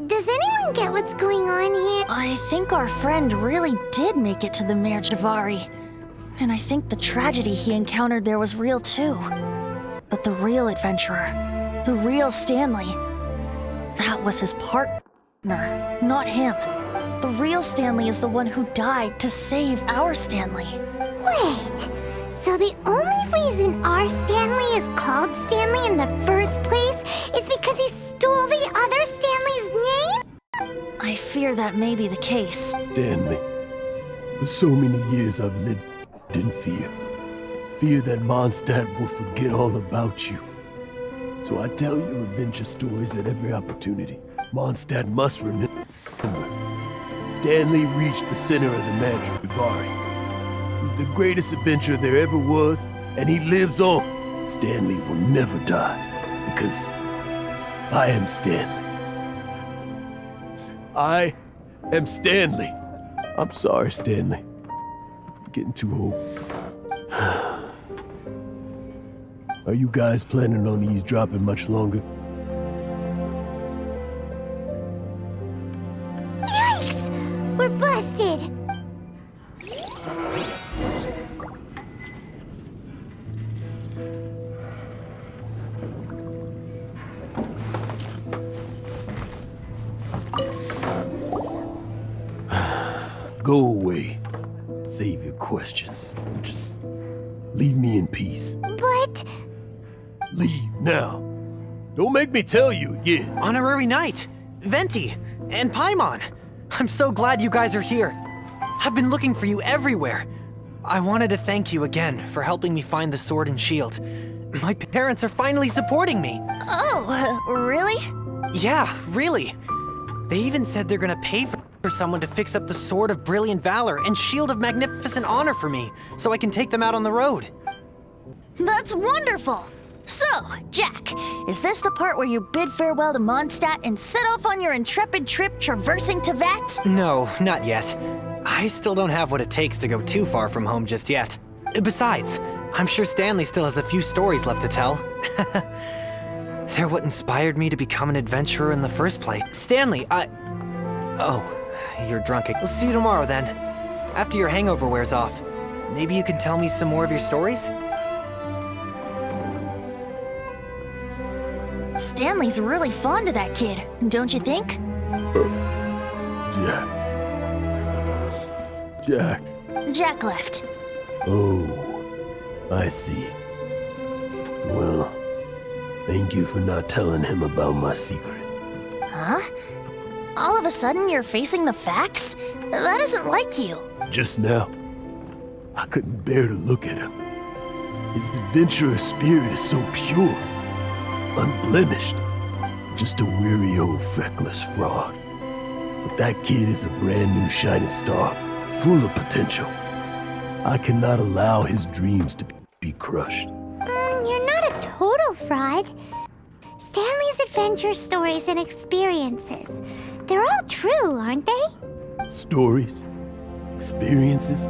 B: Does anyone get what's going on here?
C: I think our friend really did make it to the Meljabari. And I think the tragedy he encountered there was real too. But the real adventurer, the real Stanley, that was his partner, not him. The real Stanley is the one who died to save our Stanley.
B: Wait, so the only reason our Stanley is called Stanley in the first place is because he stole the other Stanley's name?
C: I fear that may be the case.
K: Stanley, for so many years I've lived in fear. Fear that Mondstadt will forget all about you. So I tell you adventure stories at every opportunity. Mondstadt must remember. Stanley reached the center of the Meljabari. He's the greatest adventurer there ever was, and he lives on. Stanley will never die, because I am Stanley. I am Stanley. I'm sorry, Stanley. I'm getting too old. Are you guys planning on eavesdropping much longer?
B: Yikes! We're busted!
K: Go away. Save your questions. Just leave me in peace.
B: But...
K: Leave now. Don't make me tell you again.
J: Honorary Knight, Venti, and Paimon. I'm so glad you guys are here. I've been looking for you everywhere. I wanted to thank you again for helping me find the sword and shield. My parents are finally supporting me.
C: Oh, really?
J: Yeah, really. They even said they're gonna pay for someone to fix up the Sword of Brilliant Valor and Shield of Magnificent Honor for me, so I can take them out on the road.
C: That's wonderful! So, Jack, is this the part where you bid farewell to Mondstadt and set off on your intrepid trip traversing Tevat?
J: No, not yet. I still don't have what it takes to go too far from home just yet. Besides, I'm sure Stanley still has a few stories left to tell. They're what inspired me to become an adventurer in the first place. Stanley, Oh, you're drunk. We'll see you tomorrow then. After your hangover wears off. Maybe you can tell me some more of your stories?
C: Stanley's really fond of that kid, don't you think?
K: Jack.
C: Jack left.
K: Oh, I see. Well, thank you for not telling him about my secret.
C: Huh? All of a sudden you're facing the facts? That isn't like you.
K: Just now, I couldn't bear to look at him. His adventurous spirit is so pure, unblemished. Just a weary old feckless fraud. But that kid is a brand new shining star, full of potential. I cannot allow his dreams to be crushed.
B: You're not a total fraud. Stanley's adventure stories and experiences, they're all true, aren't they?
K: Stories? Experiences?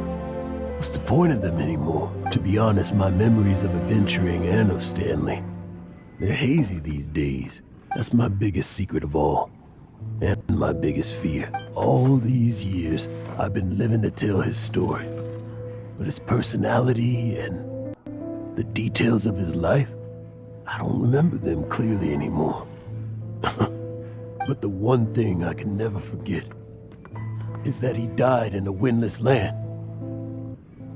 K: What's the point of them anymore? To be honest, my memories of adventuring and of Stanley, they're hazy these days. That's my biggest secret of all. And my biggest fear. All these years, I've been living to tell his story. But his personality and the details of his life, I don't remember them clearly anymore. But the one thing I can never forget is that he died in a windless land,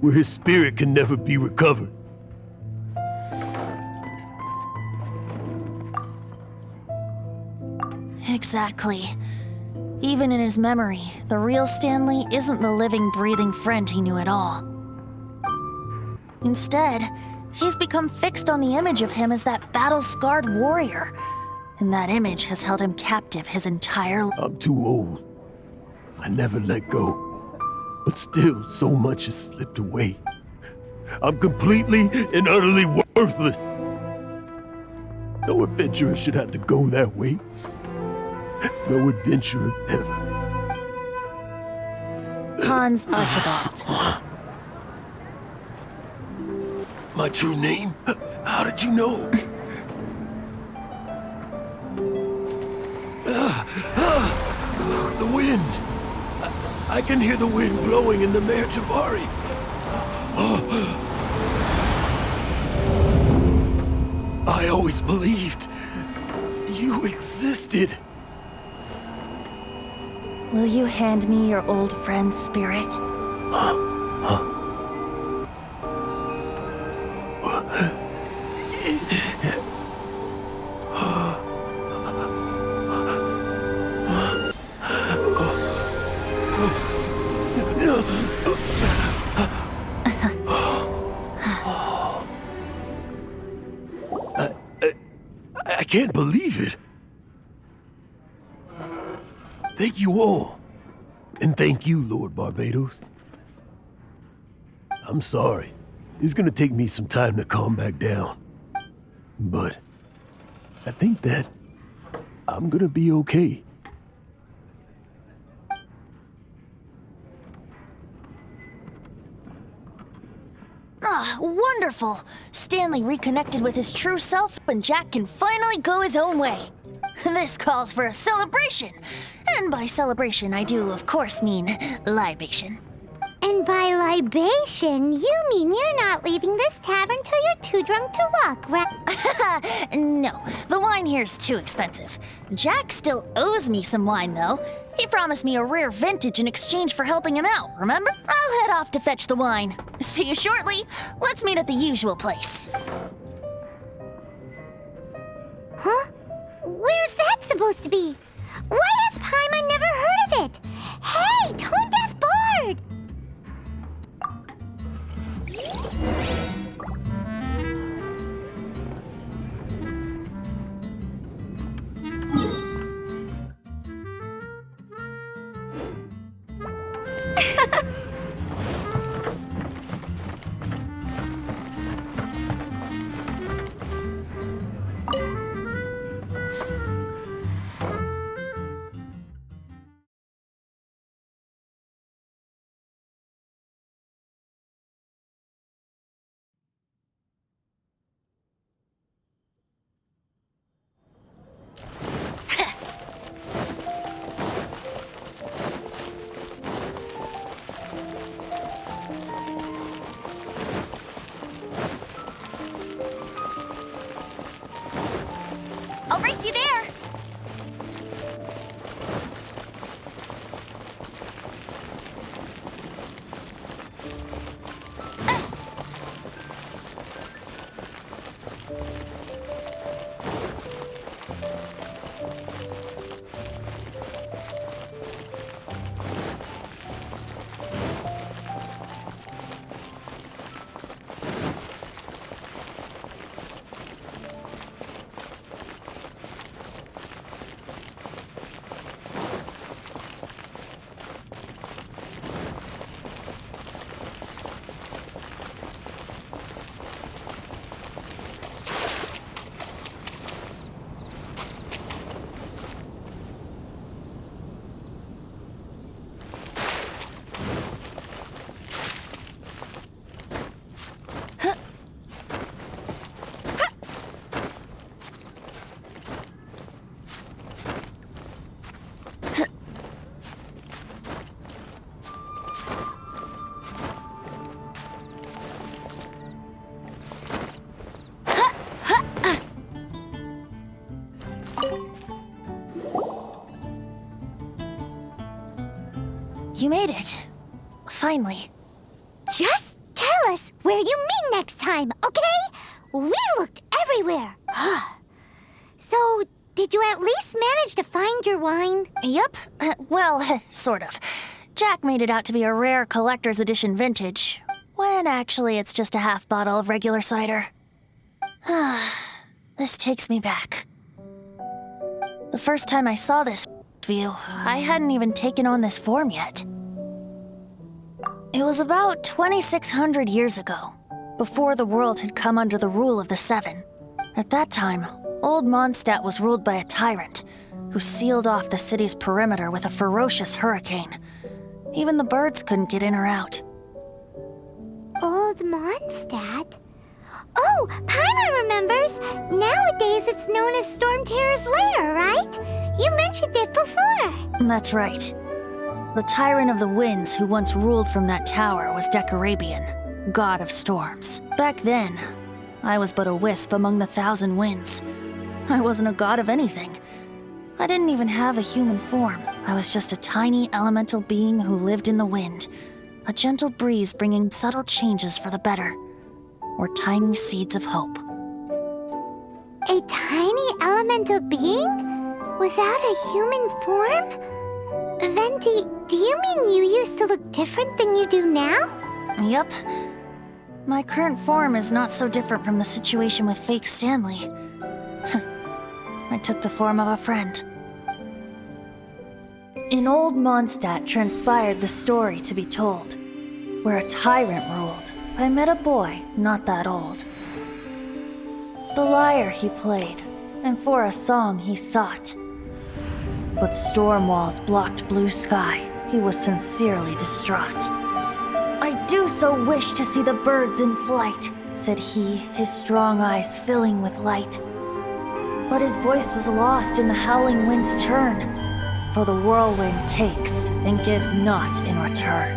K: where his spirit can never be recovered.
C: Exactly. Even in his memory, the real Stanley isn't the living, breathing friend he knew at all. Instead, he's become fixed on the image of him as that battle-scarred warrior. And that image has held him captive his entire life.
K: I'm too old. I never let go. But still, so much has slipped away. I'm completely and utterly worthless. No adventurer should have to go that way. No adventurer ever.
C: Hans Archibald.
K: My true name? How did you know? The wind! I can hear the wind blowing in the Mare Javari. I always believed you existed.
C: Will you hand me your old friend's spirit?
K: I can't believe it. Thank you all. And thank you, Lord Barbados. I'm sorry. It's gonna take me some time to calm back down. But I think that I'm gonna be okay.
C: Ah, wonderful! Stanley reconnected with his true self, and Jack can finally go his own way. This calls for a celebration. And by celebration, I do, of course, mean libation.
B: And by libation, you mean you're not leaving this tavern till you're too drunk to walk, right?
C: No, the wine here's too expensive. Jack still owes me some wine, though. He promised me a rare vintage in exchange for helping him out, remember? I'll head off to fetch the wine. See you shortly. Let's meet at the usual place.
B: Huh? Where's that supposed to be? Why has Paimon never heard of it? Hey, Tone Deaf Bard!
D: I'll race you there.
C: You made it. Finally.
B: Just tell us where you meet next time, okay? We looked everywhere. So, did you at least manage to find your wine?
C: Yep. Well, sort of. Jack made it out to be a rare collector's edition vintage, when actually it's just a half bottle of regular cider. This takes me back. The first time I saw this view, I hadn't even taken on this form yet. It was about 2,600 years ago, before the world had come under the rule of the Seven. At that time, Old Mondstadt was ruled by a tyrant who sealed off the city's perimeter with a ferocious hurricane. Even the birds couldn't get in or out.
B: Old Mondstadt? Oh, Paimon remembers! Nowadays it's known as Storm Terror's lair, right? You mentioned it before.
C: That's right. The Tyrant of the Winds who once ruled from that tower was Decarabian, god of storms. Back then, I was but a wisp among the 1,000 winds. I wasn't a god of anything. I didn't even have a human form. I was just a tiny elemental being who lived in the wind, a gentle breeze bringing subtle changes for the better, or tiny seeds of hope.
B: A tiny elemental being? Without a human form? Then do you mean you used to look different than you do now?
C: Yep. My current form is not so different from the situation with fake Stanley. I took the form of a friend. In Old Mondstadt transpired the story to be told, where a tyrant ruled. I met a boy not that old. The lyre he played, and for a song he sought. But storm walls blocked blue sky. He was sincerely distraught. I do so wish to see the birds in flight, said he, his strong eyes filling with light. But his voice was lost in the howling wind's churn, for the whirlwind takes and gives not in return.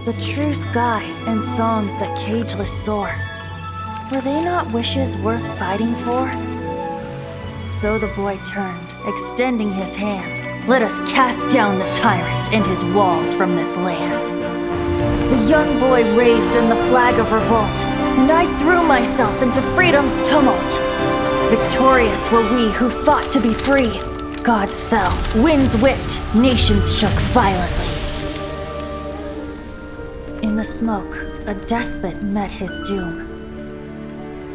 C: The true sky and songs that cageless soar, were they not wishes worth fighting for? So the boy turned, extending his hand. Let us cast down the tyrant and his walls from this land. The young boy raised then the flag of revolt, and I threw myself into freedom's tumult. Victorious were we who fought to be free. Gods fell, winds whipped, nations shook violently. In the smoke, a despot met his doom,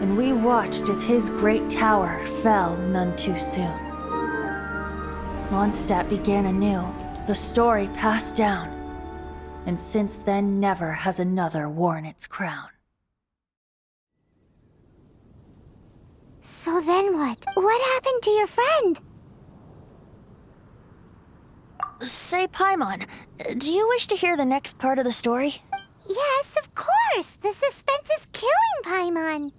C: and we watched as his great tower fell none too soon. Mondstadt began anew, the story passed down, and since then never has another worn its crown.
B: So then what? What happened to your friend?
C: Say, Paimon, do you wish to hear the next part of the story?
B: Yes, of course! The suspense is killing, Paimon!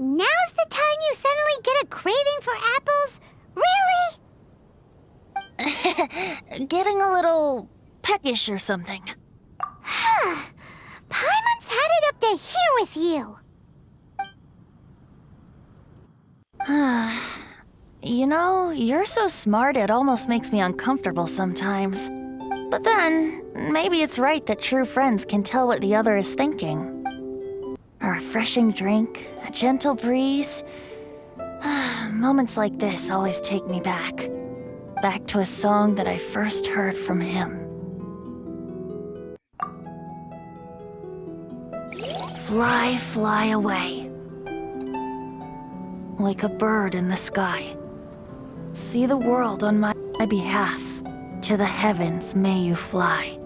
B: Now's the time you suddenly get a craving for apples? Really?
C: Getting a little peckish or something.
B: Paimon's had it up to here with you!
C: You know, you're so smart it almost makes me uncomfortable sometimes. But then, maybe it's right that true friends can tell what the other is thinking. A refreshing drink, a gentle breeze. Moments like this always take me back. Back to a song that I first heard from him. Fly, fly away. Like a bird in the sky. See the world on my behalf. To the heavens may you fly.